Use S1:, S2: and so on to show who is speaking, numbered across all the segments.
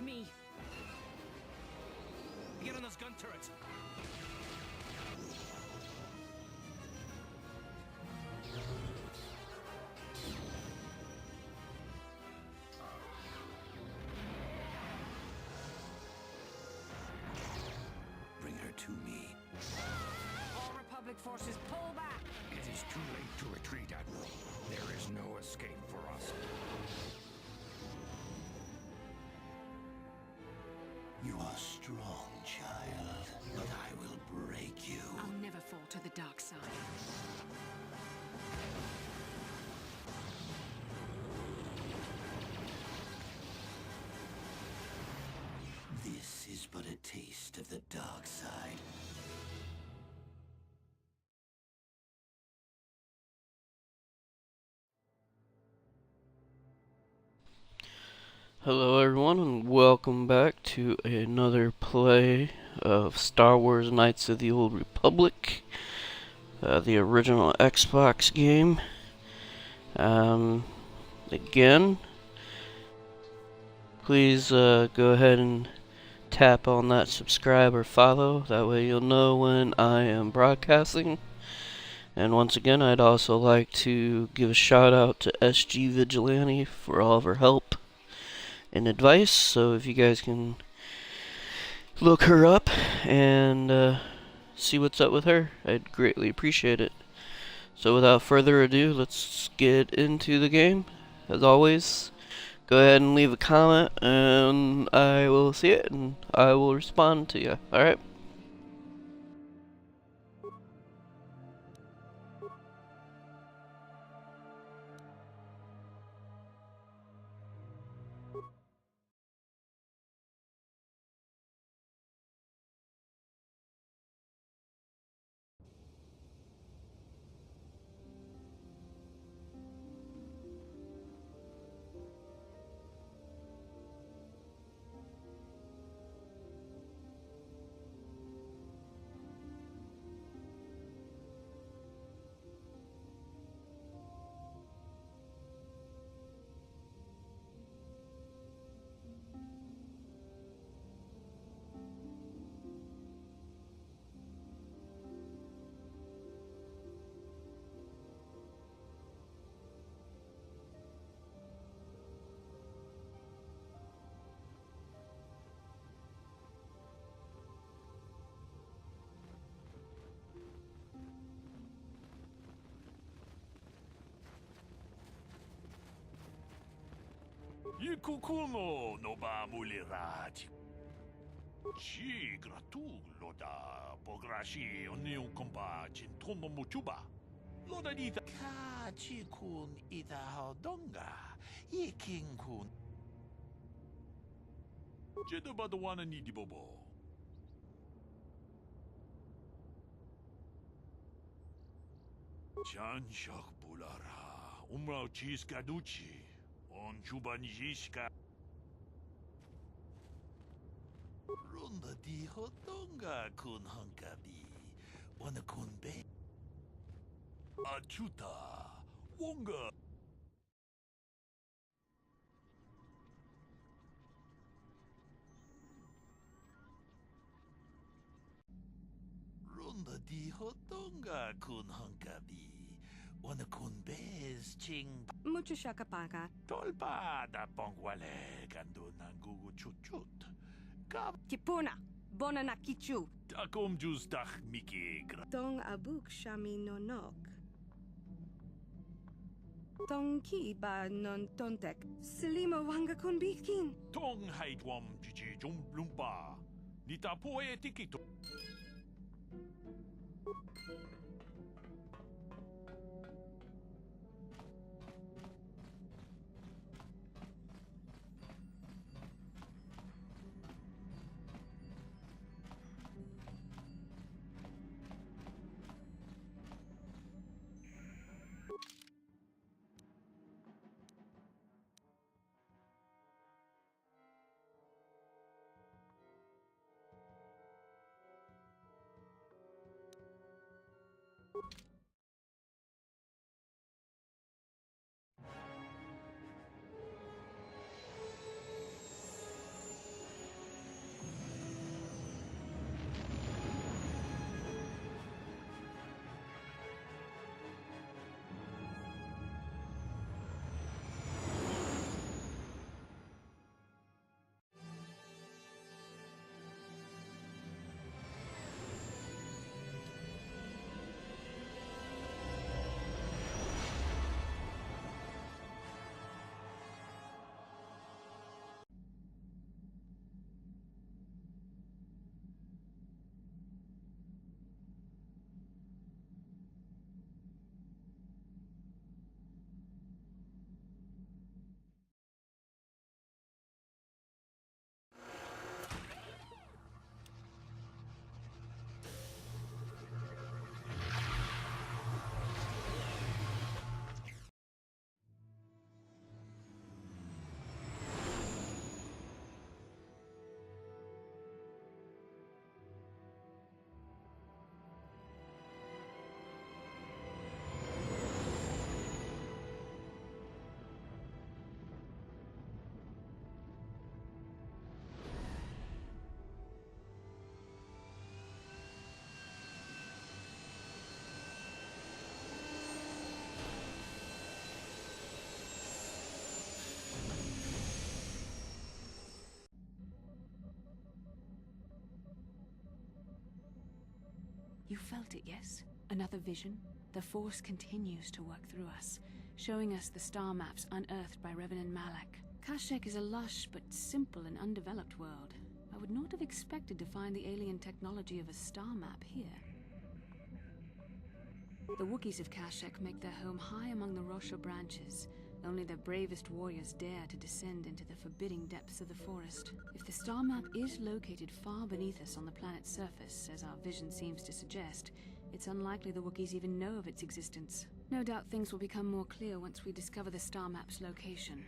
S1: me. Get on those gun turrets.
S2: Bring her to me.
S1: All Republic forces, pull back!
S3: It is too late to retreat, Admiral. There is no escape for us.
S2: You are strong, child, but I will break you.
S1: I'll never fall to the dark side.
S2: This is but a taste of the dark side.
S4: Hello everyone and welcome back to another play of Star Wars Knights of the Old Republic, the original Xbox game. Again, please go ahead and tap on that subscribe or follow, that way you'll know when I am broadcasting. And once again, I'd also like to give a shout out to SG Vigilante for all of her help and advice, so if you guys can look her up and see what's up with her, I'd greatly appreciate it. So without further ado, let's get into the game. As always, go ahead and leave a comment and I will see it and I will respond to you. Alright?
S5: Ikukuno no ba mulirati. Ci gratulo pograshi onion compa cintomo mutuba. Loda dita ka chikun ita hodonga. Ikin kun. Jedaba the one ni bobo. Chan shak bulara. Umrao cheese gaduchi. On Chubanjishka Runda di Hodonga kun Hunkabi Wana kun be Achuta Wonga Runda di Hodonga kun Hunkabi Wana kun bez ching
S1: Mucho shakapaka.
S5: Tolpa da pongwale gando nangugu chuchut. Kap
S1: Tipuna, bona na kichu.
S5: takum jus dach miki gra.
S1: Tong abuk shami nonok. Tong ki ba non tontek. Selima wanga kun bikin.
S5: Tong haidwam jiji jum lumpa. Nita poe tikito.
S6: You felt it, yes? Another vision? The Force continues to work through us, showing us the star maps unearthed by Reverend Malak. Kashyyyk is a lush but simple and undeveloped world. I would not have expected to find the alien technology of a star map here. The Wookiees of Kashyyyk make their home high among the Rosha branches. Only their bravest warriors dare to descend into the forbidding depths of the forest. If the star map is located far beneath us on the planet's surface, as our vision seems to suggest, it's unlikely the Wookiees even know of its existence. No doubt things will become more clear once we discover the star map's location.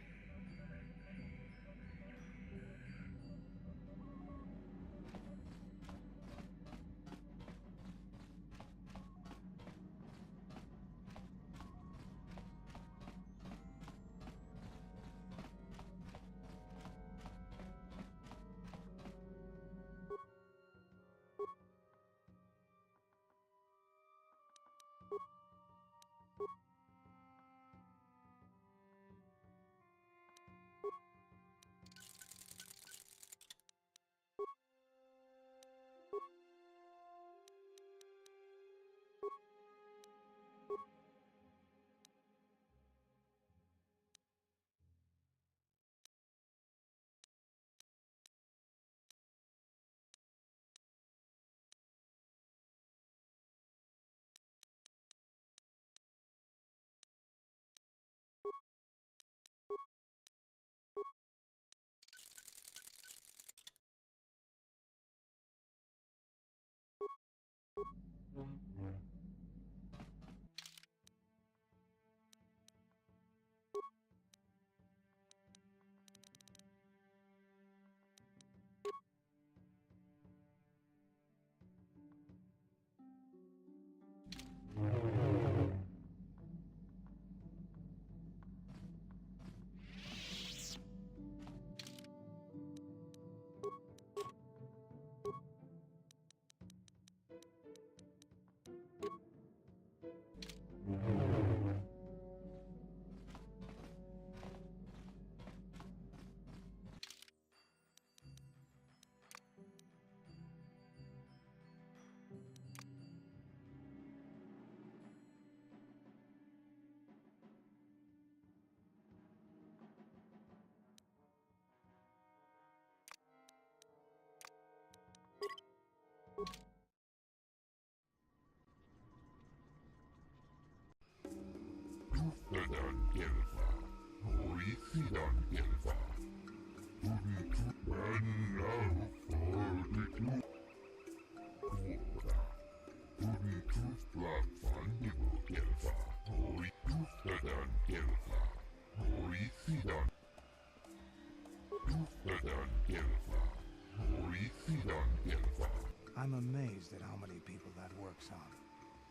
S7: I'm amazed at how many people that works on.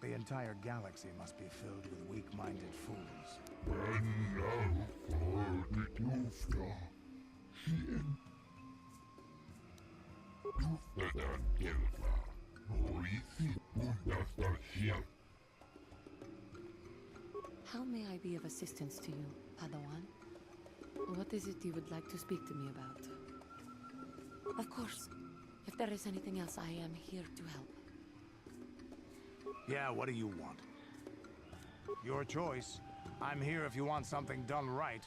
S7: The entire galaxy must be filled with weak-minded fools.
S6: How may I be of assistance to you, Padawan? What is it you would like to speak to me about? Of course. If there is anything else, I am here to help.
S7: Yeah, what do you want? Your choice. I'm here if you want something done right.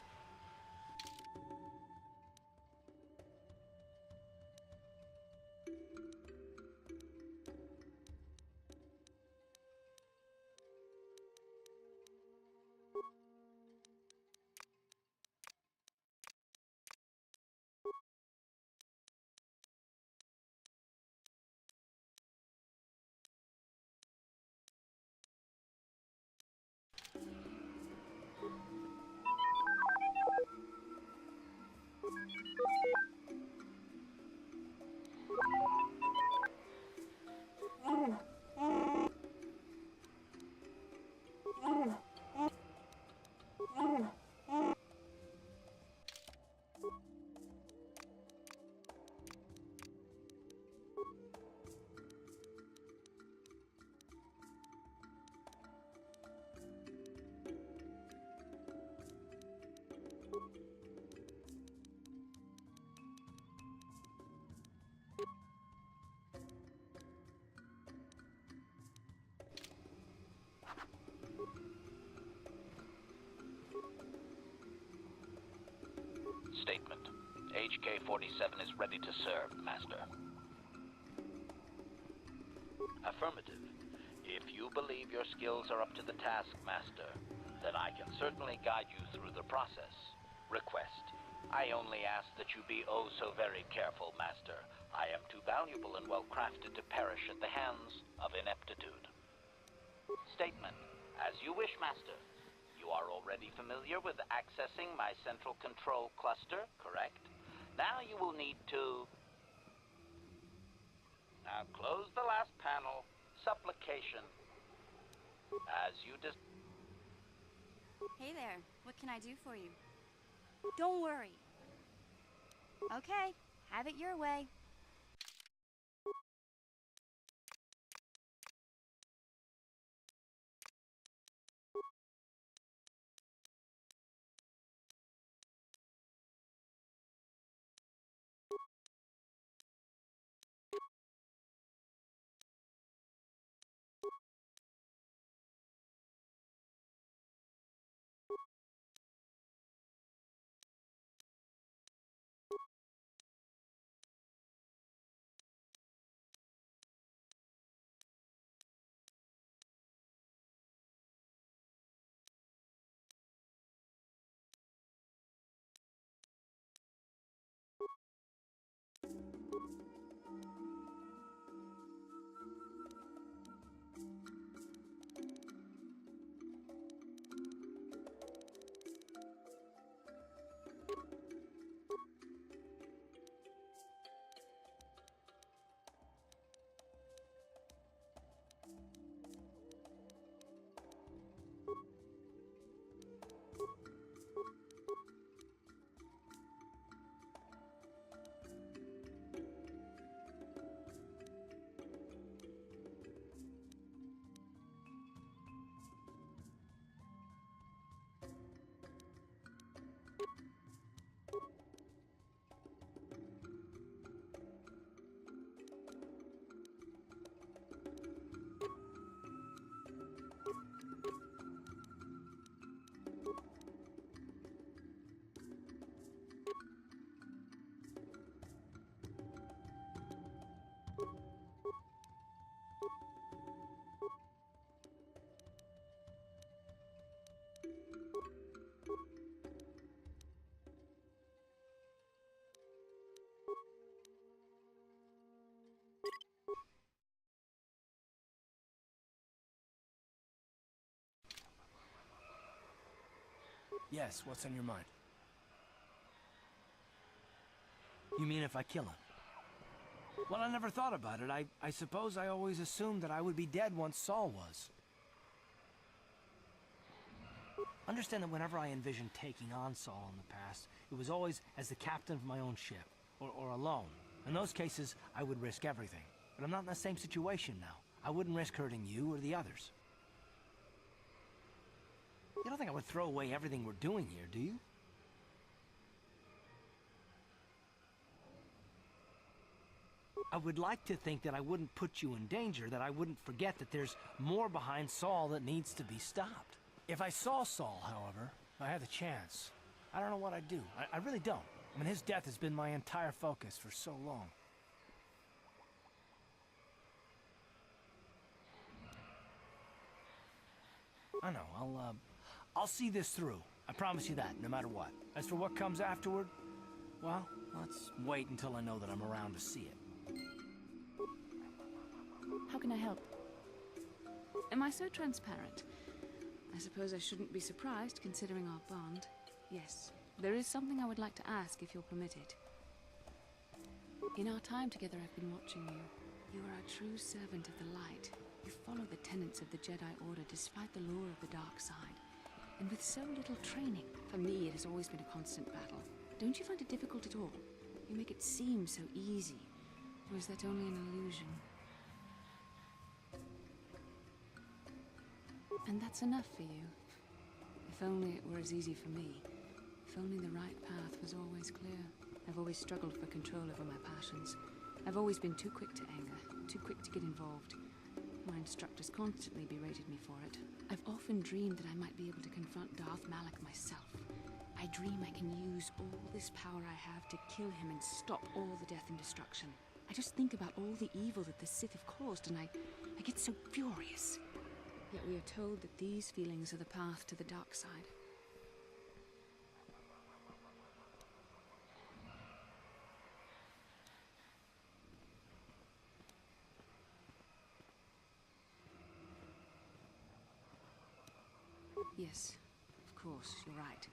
S8: Statement. HK-47 is ready to serve, Master. Affirmative. If you believe your skills are up to the task, Master, then I can certainly guide you through the process. Request. I only ask that you be oh so very careful, Master. I am too valuable and well-crafted to perish at the hands of ineptitude. Statement. As you wish, Master. You are already familiar with accessing my central control cluster, correct? Now you will need to... Now close the last panel. Supplication. As you
S9: Hey there, what can I do for you? Don't worry. Okay, have it your way.
S10: Yes, what's on your mind? You mean if I kill him? Well, I never thought about it. I suppose I always assumed that I would be dead once Saul was. Understand that whenever I envisioned taking on Saul in the past, it was always as the captain of my own ship, or alone. In those cases, I would risk everything. But I'm not in the same situation now. I wouldn't risk hurting you or the others. You don't think I would throw away everything we're doing here, do you? I would like to think that I wouldn't put you in danger, that I wouldn't forget that there's more behind Saul that needs to be stopped. If I saw Saul, however, if I had the chance, I don't know what I'd do. I really don't. I mean, his death has been my entire focus for so long. I know, I'll see this through. I promise you that, no matter what. As for what comes afterward, well, let's wait until I know that I'm around to see it.
S6: How can I help? Am I so transparent? I suppose I shouldn't be surprised, considering our bond. Yes, there is something I would like to ask, if you'll permit it. In our time together, I've been watching you. You are a true servant of the light. You follow the tenets of the Jedi Order despite the lure of the dark side. And with so little training, for me it has always been a constant battle. Don't you find it difficult at all? You make it seem so easy. Or is that only an illusion? And that's enough for you. If only it were as easy for me. If only the right path was always clear. I've always struggled for control over my passions. I've always been too quick to anger, too quick to get involved. My instructors constantly berated me for it. I've often dreamed that I might be able to confront Darth Malak myself. I dream I can use all this power I have to kill him and stop all the death and destruction. I just think about all the evil that the Sith have caused, and I get so furious. Yet we are told that these feelings are the path to the dark side. Yes, of course, you're right.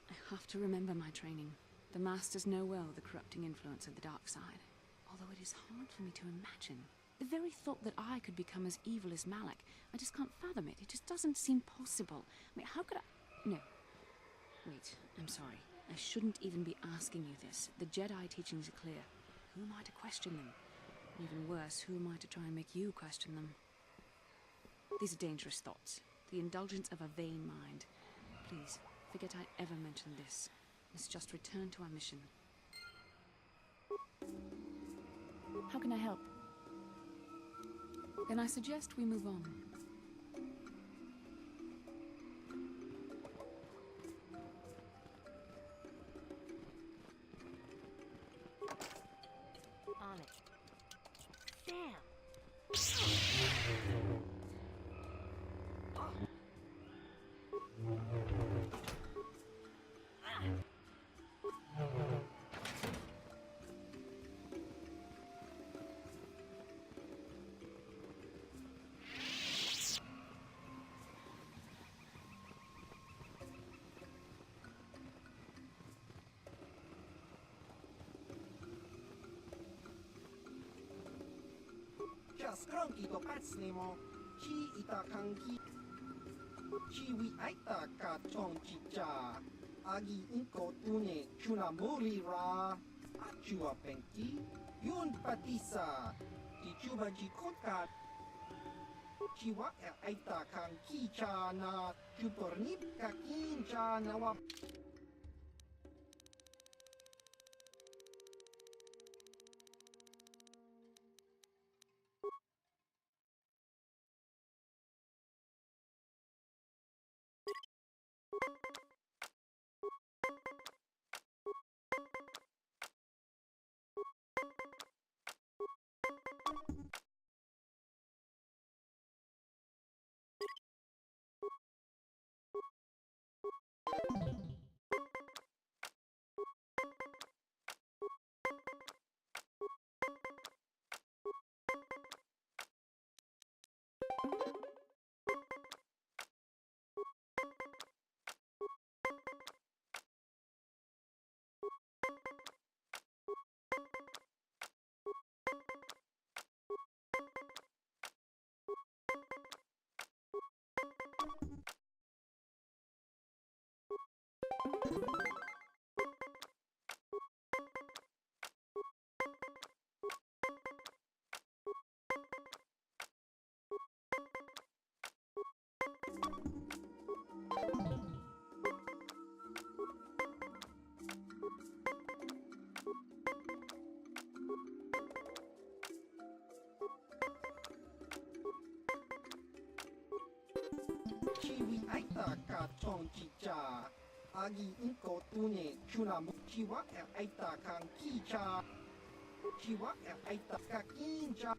S6: I have to remember my training. The Masters know well the corrupting influence of the dark side. Although it is hard for me to imagine. The very thought that I could become as evil as Malak, I just can't fathom it. It just doesn't seem possible. I mean, how could I... No. Wait, I'm sorry. I shouldn't even be asking you this. The Jedi teachings are clear. Who am I to question them? Even worse, who am I to try and make you question them? These are dangerous thoughts. The indulgence of a vain mind. Please, forget I ever mentioned this. Let's just return to our mission. How can I help? Then I suggest we move on.
S11: On it. Damn!
S12: Skronki to pacnemo, chi ita kanki, chi wi aita ka chong chicha, agi inko tune chuna muri ra, achua penki, yun patisa, ti chuba jikotka, chi wa aita kanki cha na, chupornip kakin cha na wa. Chiwi aita ka chong chicha, agi inko tune chuna chiwa aita kan kicha, chiwa aita ka kincha.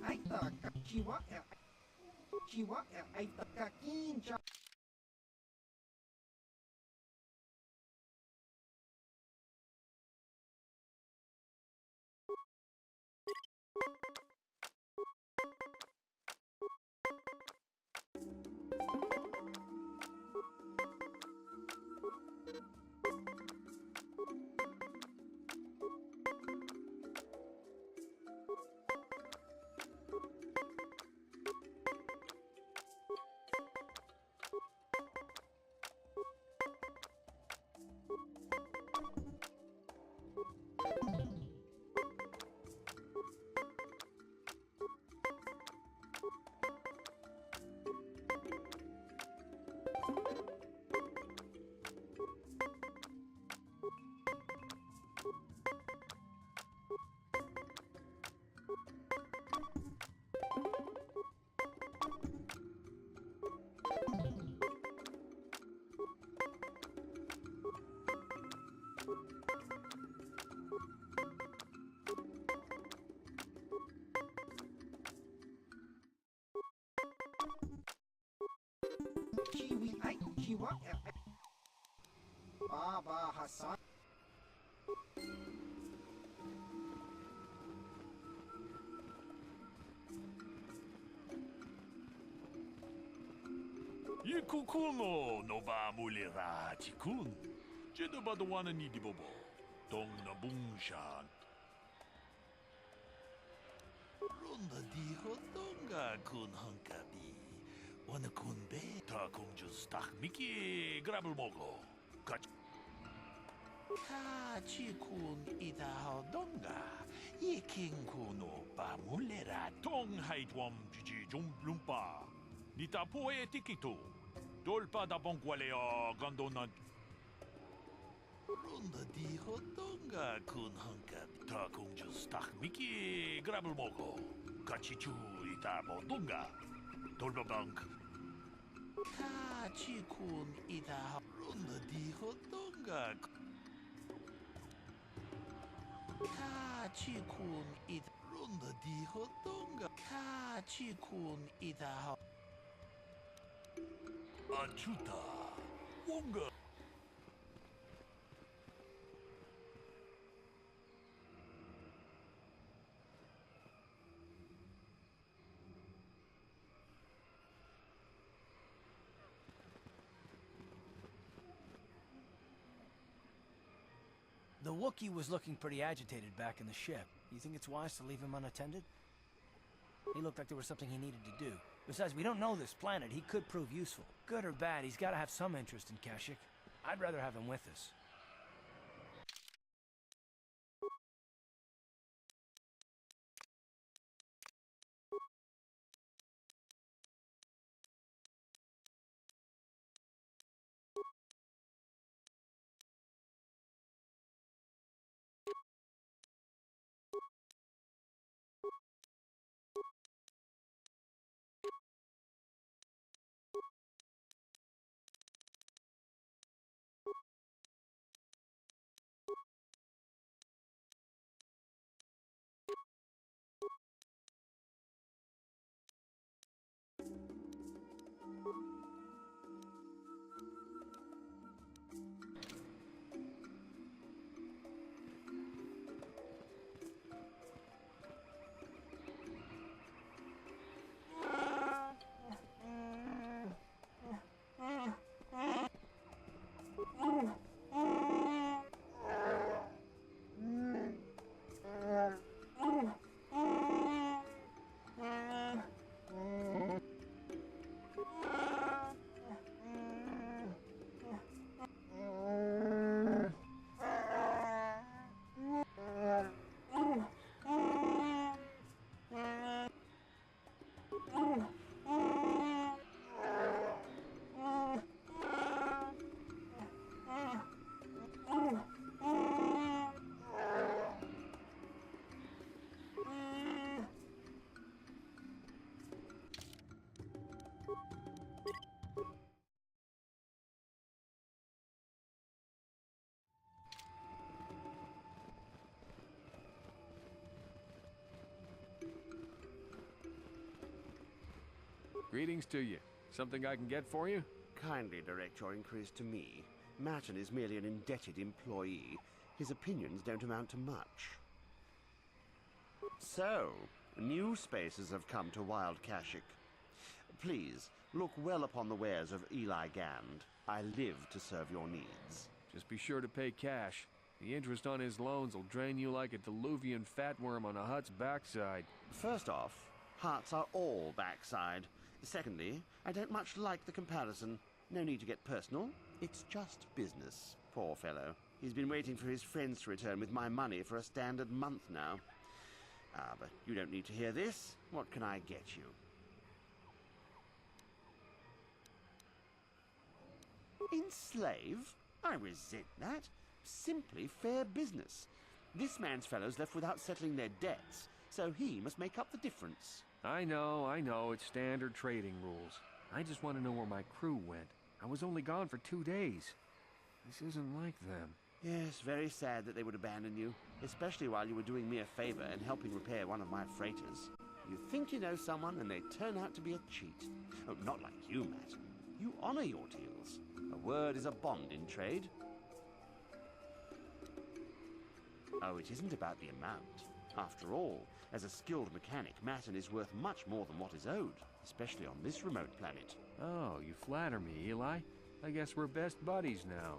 S12: aita ka chiwa aita ka kinja. Chiwa Baba Hassan.
S5: Ikukuno no ba mulira tikun. Jeda badawana ni dibobo. Dong na bungshan. Ronda diho donga kun hankabi. Wana kun be ta kung just tak miki grabel mogo. Kach. Kachi kun ida ho donga. Iking kuno ba mulira. Tong haitwam jiji jum lumpa. Nita poe tikito. Dolpa da bonqualeo gondona. Ronda diho donga kun hanka. Ta kung just tak miki grabel mogo. Kachichu ita bo donga. Dolpa bank. Kachi kun ida. Ronda diho donga. Kachi kun ida. Ronda diho donga. Kachi kun ida. Achuta. Wonga.
S10: The Wookiee was looking pretty agitated back in the ship. You think it's wise to leave him unattended? He looked like there was something he needed to do. Besides, we don't know this planet. He could prove useful. Good or bad, he's got to have some interest in Kashyyyk. I'd rather have him with us.
S13: Greetings to you. Something I can get for you?
S14: Kindly direct your inquiries to me. Matton is merely an indebted employee. His opinions don't amount to much. So, new spaces have come to Wild Kashyyyk. Please, look well upon the wares of Eli Gand. I live to serve your needs.
S13: Just be sure to pay cash. The interest on his loans will drain you like a diluvian fatworm on a hut's backside.
S14: First off, huts are all backside. Secondly, I don't much like the comparison. No need to get personal. It's just business. Poor fellow. He's been waiting for his friends to return with my money for a standard month now. But you don't need to hear this. What can I get you? Enslave? I resent that. Simply fair business. This man's fellows left without settling their debts, so he must make up the difference.
S13: I know, it's standard trading rules. I just want to know where my crew went. I was only gone for 2 days. This isn't like them.
S14: Yes, very sad that they would abandon you, especially while you were doing me a favor and helping repair one of my freighters. You think you know someone, and they turn out to be a cheat. Oh, not like you, Matt. You honor your deals. A word is a bond in trade. Oh, it isn't about the amount. After all, as a skilled mechanic, Matton is worth much more than what is owed, especially on this remote planet.
S13: Oh, you flatter me, Eli. I guess we're best buddies now.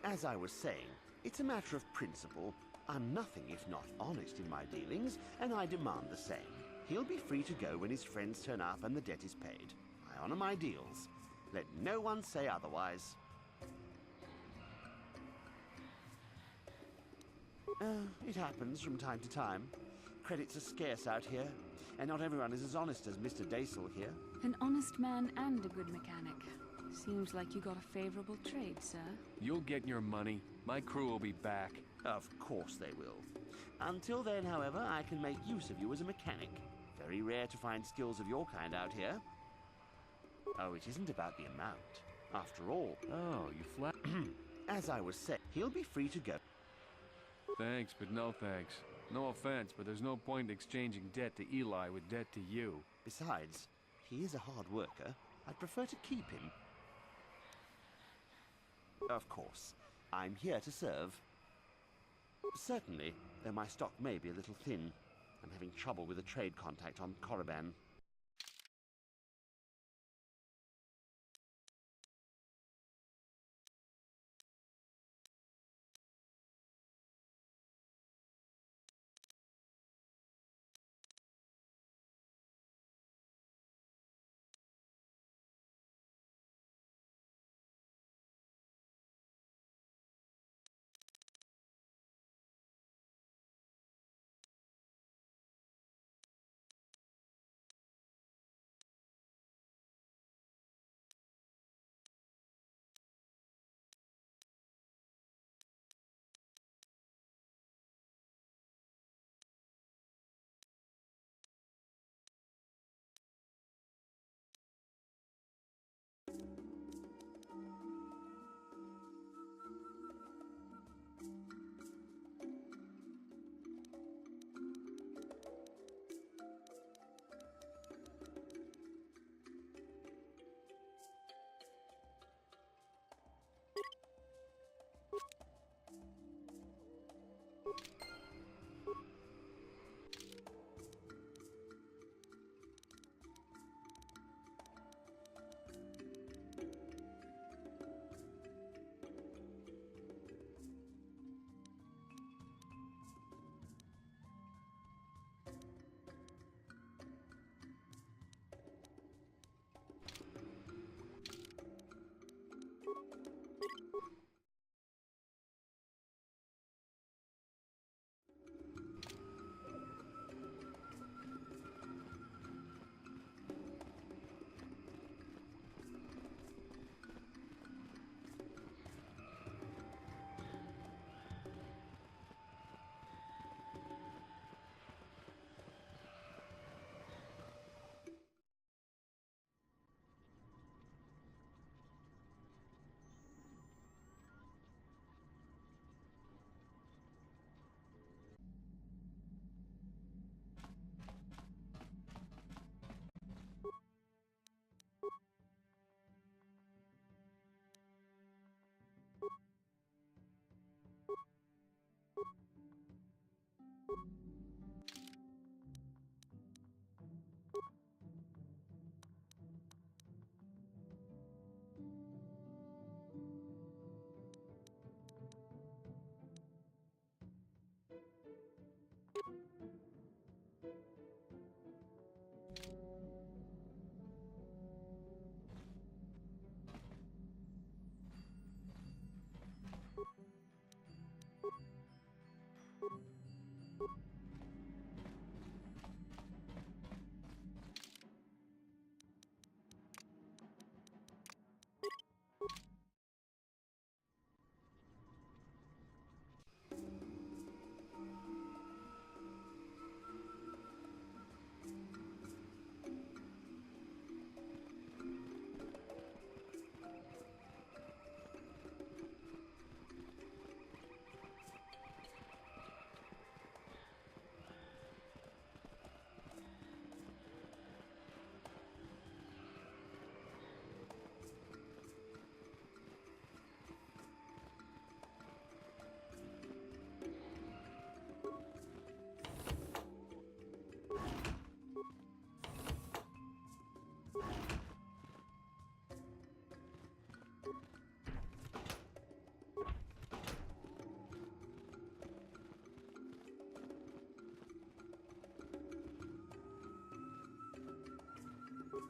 S14: As I was saying, it's a matter of principle. I'm nothing if not honest in my dealings, and I demand the same. He'll be free to go when his friends turn up and the debt is paid. I honor my deals. Let no one say otherwise. It happens from time to time. Credits are scarce out here, and not everyone is as honest as Mr. Daisel here.
S6: An honest man and a good mechanic. Seems like you got a favorable trade, sir.
S13: You'll get your money. My crew will be back.
S14: Of course they will. Until then, however, I can make use of you as a mechanic. Very rare to find skills of your kind out here. Oh, it isn't about the amount. After all...
S13: Oh, you flat...
S14: As I was saying, he'll be free to go.
S13: Thanks, but no thanks. No offense, but there's no point in exchanging debt to Eli with debt to you.
S14: Besides, he is a hard worker. I'd prefer to keep him. Of course, I'm here to serve. Certainly, though my stock may be a little thin. I'm having trouble with a trade contact on Korriban.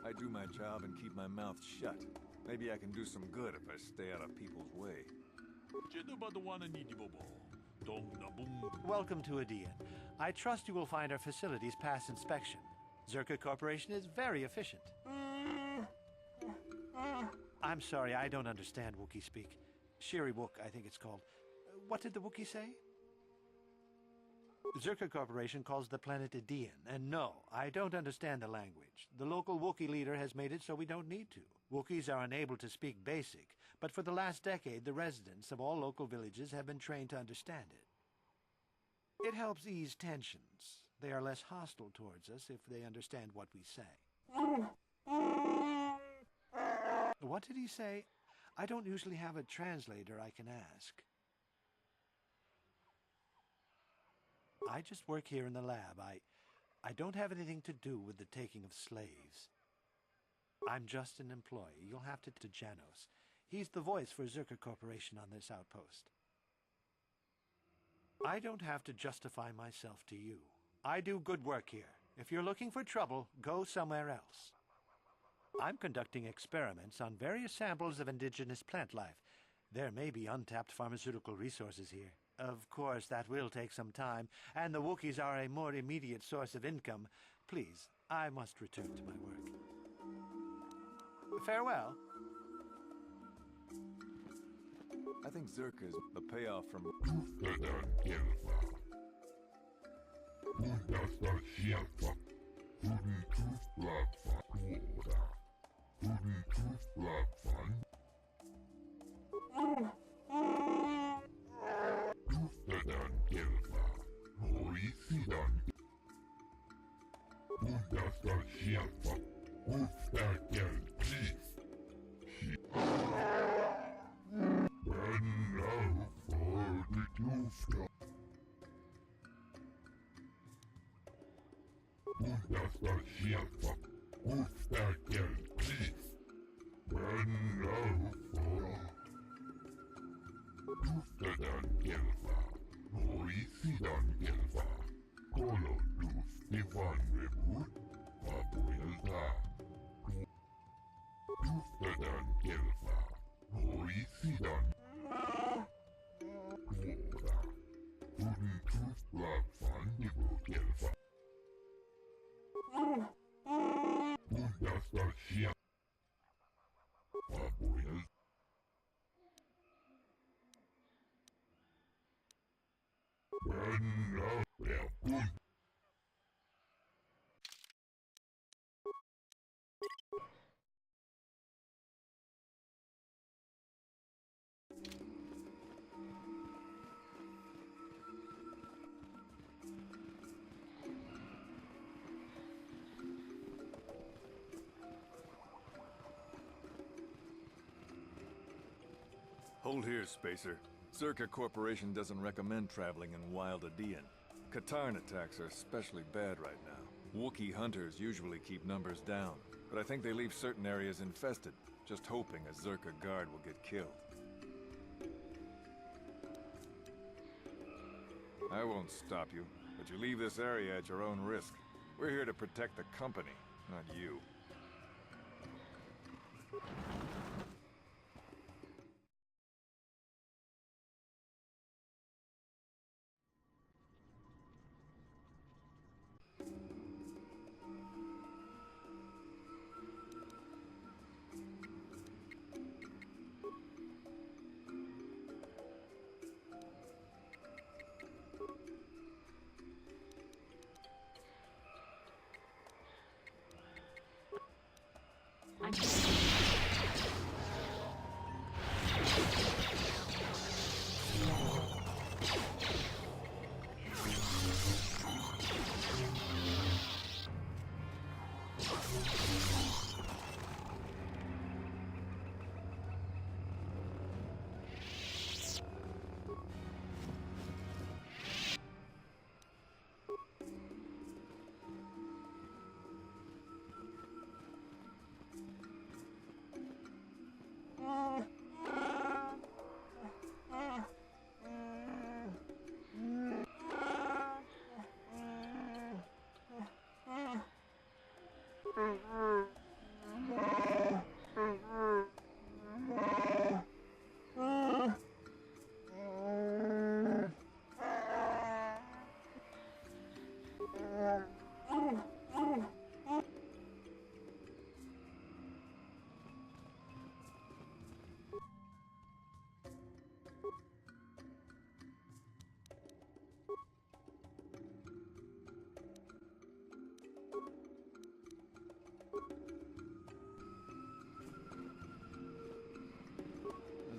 S15: I do my job and keep my mouth shut. Maybe I can do some good if I stay out of people's way.
S10: Welcome to Adian. I trust you will find our facilities pass inspection. Zerka Corporation is very efficient. I'm sorry, I don't understand Wookiee speak. Shiri Wook, I think it's called. What did the Wookiee say? Zerka Corporation calls the planet Adian, and no, I don't understand the language. The local Wookiee leader has made it so we don't need to. Wookiees are unable to speak Basic, but for the last decade, the residents of all local villages have been trained to understand it. It helps ease tensions. They are less hostile towards us if they understand what we say. What did he say? I don't usually have a translator I can ask. I just work here in the lab. I don't have anything to do with the taking of slaves. I'm just an employee. You'll have to Janos. He's the voice for Zerka Corporation on this outpost. I don't have to justify myself to you. I do good work here. If you're looking for trouble, go somewhere else. I'm conducting experiments on various samples of indigenous plant life. There may be untapped pharmaceutical resources here. Of course, that will take some time, and the Wookiees are a more immediate source of income. Please, I must return to my work. Farewell.
S15: I think Zerka is a payoff from... Hold here, Spacer. Zerka Corporation doesn't recommend traveling in wild Adian. Katarn attacks are especially bad right now. Wookiee hunters usually keep numbers down, but I think they leave certain areas infested, just hoping a Zerka guard will get killed. I won't stop you, but you leave this area at your own risk. We're here to protect the company, not you.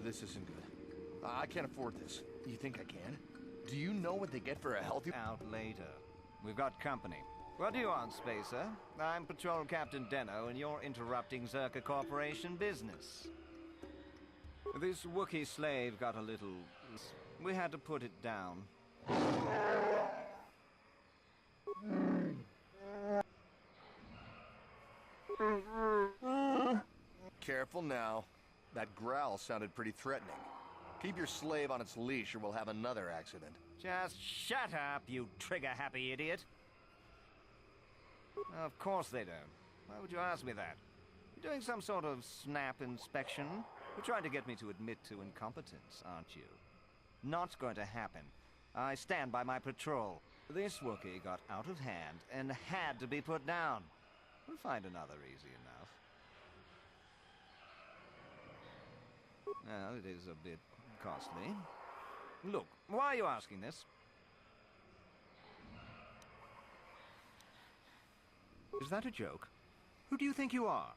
S16: This isn't good. I can't afford this. You think I can? Do you know what they get for a healthy...
S17: Out later. We've got company. What do you want, Spacer? I'm Patrol Captain Deno, and you're interrupting Zerka Corporation business. This Wookiee slave got a little... We had to put it down.
S16: Careful now. That growl sounded pretty threatening. Keep your slave on its leash or we'll have another accident.
S17: Just shut up, you trigger-happy idiot. Of course they don't. Why would you ask me that? You're doing some sort of snap inspection? You're trying to get me to admit to incompetence, aren't you? Not going to happen. I stand by my patrol. This Wookiee got out of hand and had to be put down. We'll find another easy enough. Well, it is a bit costly. Look, why are you asking this? Is that a joke? Who do you think you are?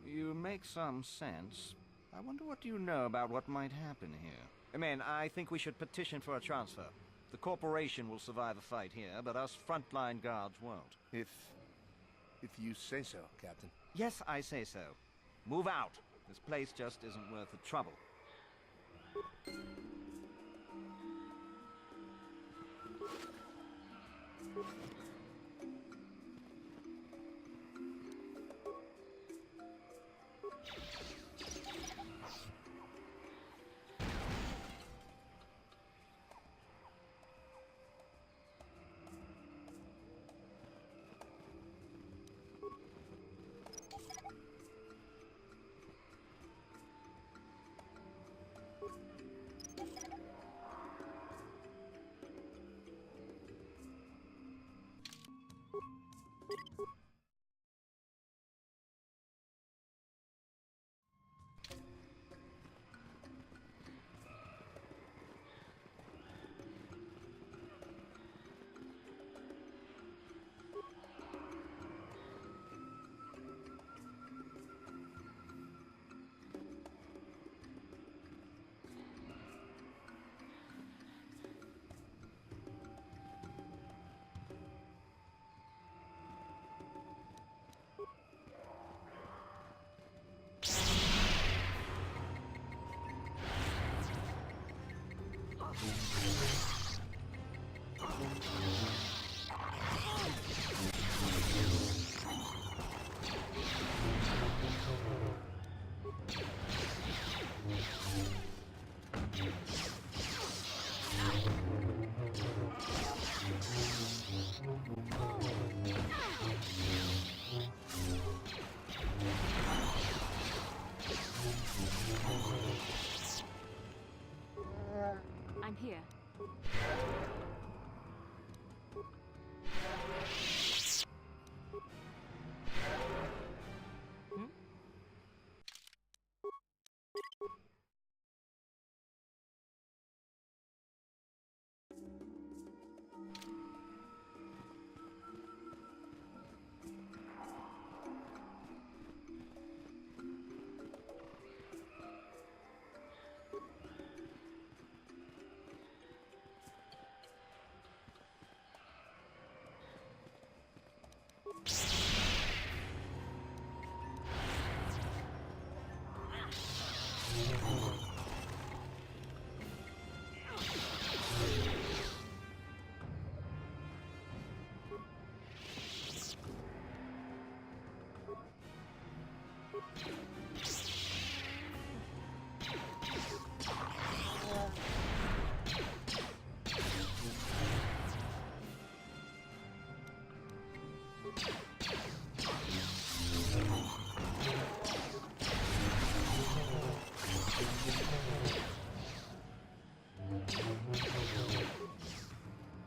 S17: You make some sense. I wonder what you know about what might happen here. Man, I think we should petition for a transfer. The corporation will survive a fight here, but us frontline guards won't.
S16: If you say so, Captain.
S17: Yes, I say so. Move out. This place just isn't worth the trouble.
S6: I'm here.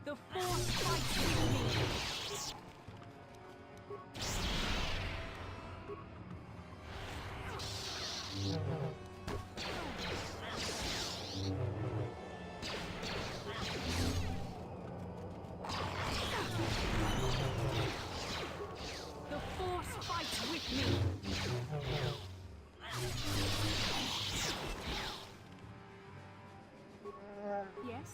S6: The force fights with me. The force fights with me. Yes?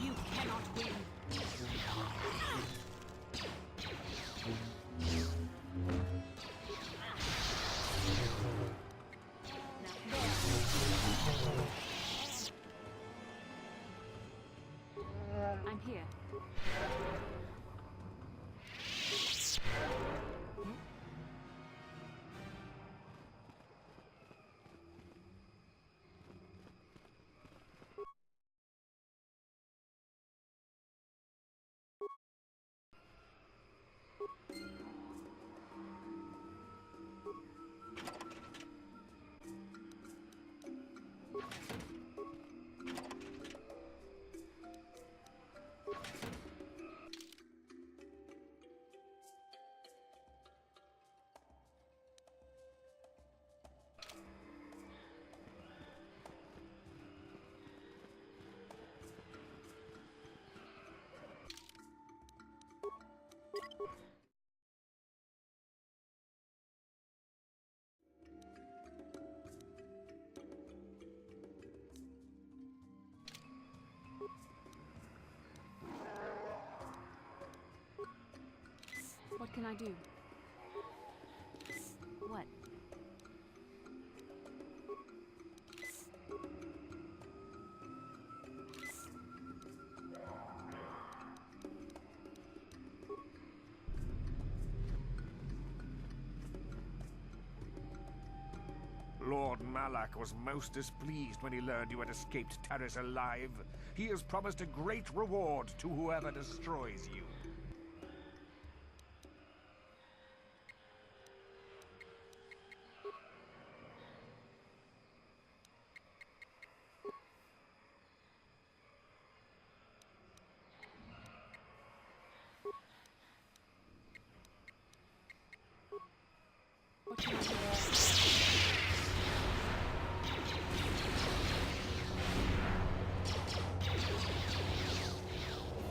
S6: You cannot win. I'm here. What can I do? What?
S3: Lord Malak was most displeased when he learned you had escaped Taris alive. He has promised a great reward to whoever destroys you.
S6: What can I do?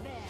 S6: There.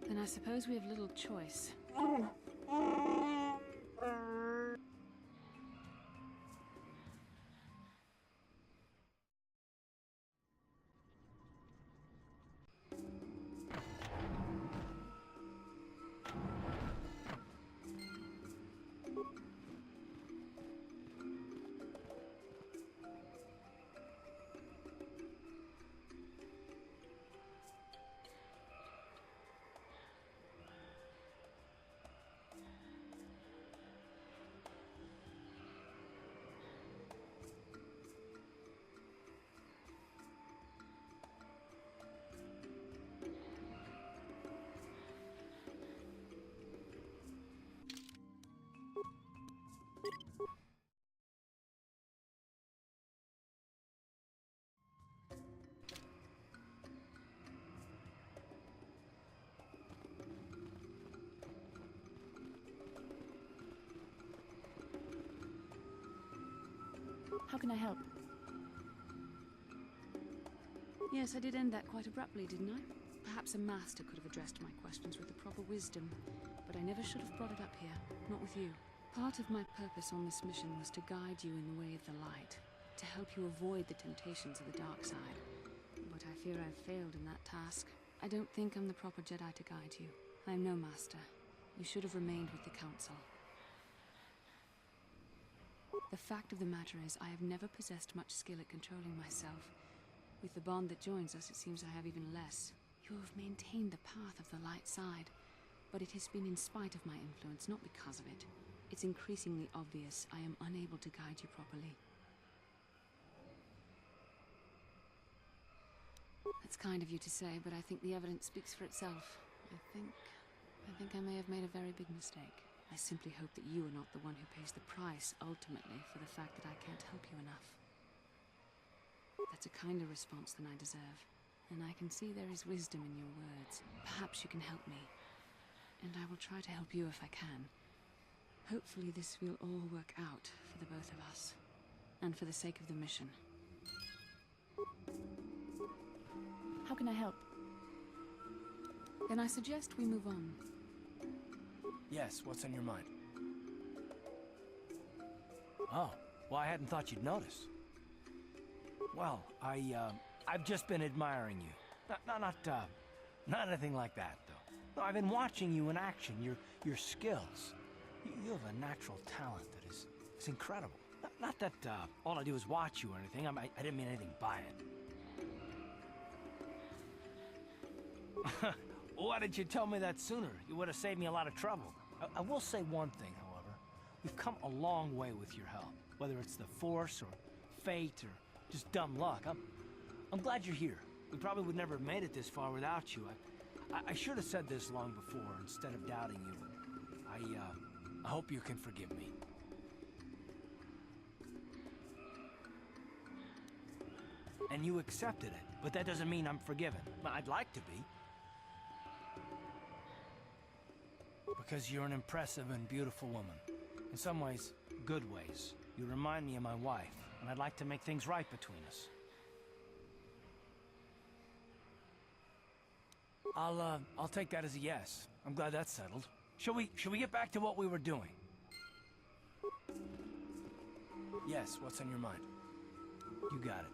S6: Then I suppose we have little choice. How can I help? Yes, I did end that quite abruptly, didn't I? Perhaps a master could have addressed my questions with the proper wisdom, but I never should have brought it up here, not with you. Part of my purpose on this mission was to guide you in the way of the light, to help you avoid the temptations of the dark side. But I fear I've failed in that task. I don't think I'm the proper Jedi to guide you. I'm no master. You should have remained with the Council. The fact of the matter is, I have never possessed much skill at controlling myself. With the bond that joins us, it seems I have even less. You have maintained the path of the light side, but it has been in spite of my influence, not because of it. It's increasingly obvious I am unable to guide you properly. That's kind of you to say, but I think the evidence speaks for itself. I think I may have made a very big mistake. I simply hope that you are not the one who pays the price, ultimately, for the fact that I can't help you enough. That's a kinder response than I deserve, and I can see there is wisdom in your words. Perhaps you can help me, and I will try to help you if I can. Hopefully this will all work out for the both of us, and for the sake of the mission. How can I help? Then I suggest we move on.
S10: Yes, what's on your mind? Oh, well, I hadn't thought you'd notice. Well, I've just been admiring you. Not anything like that, though. No, I've been watching you in action, your skills. You have a natural talent that is incredible. Not that all I do is watch you or anything. I didn't mean anything by it. Why didn't you tell me that sooner? You would have saved me a lot of trouble. I will say one thing, however. We've come a long way with your help. Whether it's the Force or fate or just dumb luck. I'm glad you're here. We probably would never have made it this far without you. I should have said this long before instead of doubting you. I hope you can forgive me. And you accepted it, but that doesn't mean I'm forgiven. I'd like to be. Because you're an impressive and beautiful woman. In some ways, good ways. You remind me of my wife, and I'd like to make things right between us. I'll take that as a yes. I'm glad that's settled. Shall we get back to what we were doing? Yes, what's on your mind? You got it.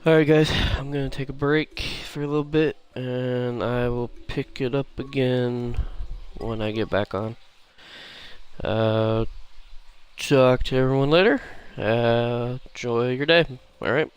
S4: Alright guys, I'm gonna take a break for a little bit and I will pick it up again when I get back on. Talk to everyone later. Enjoy your day. Alright.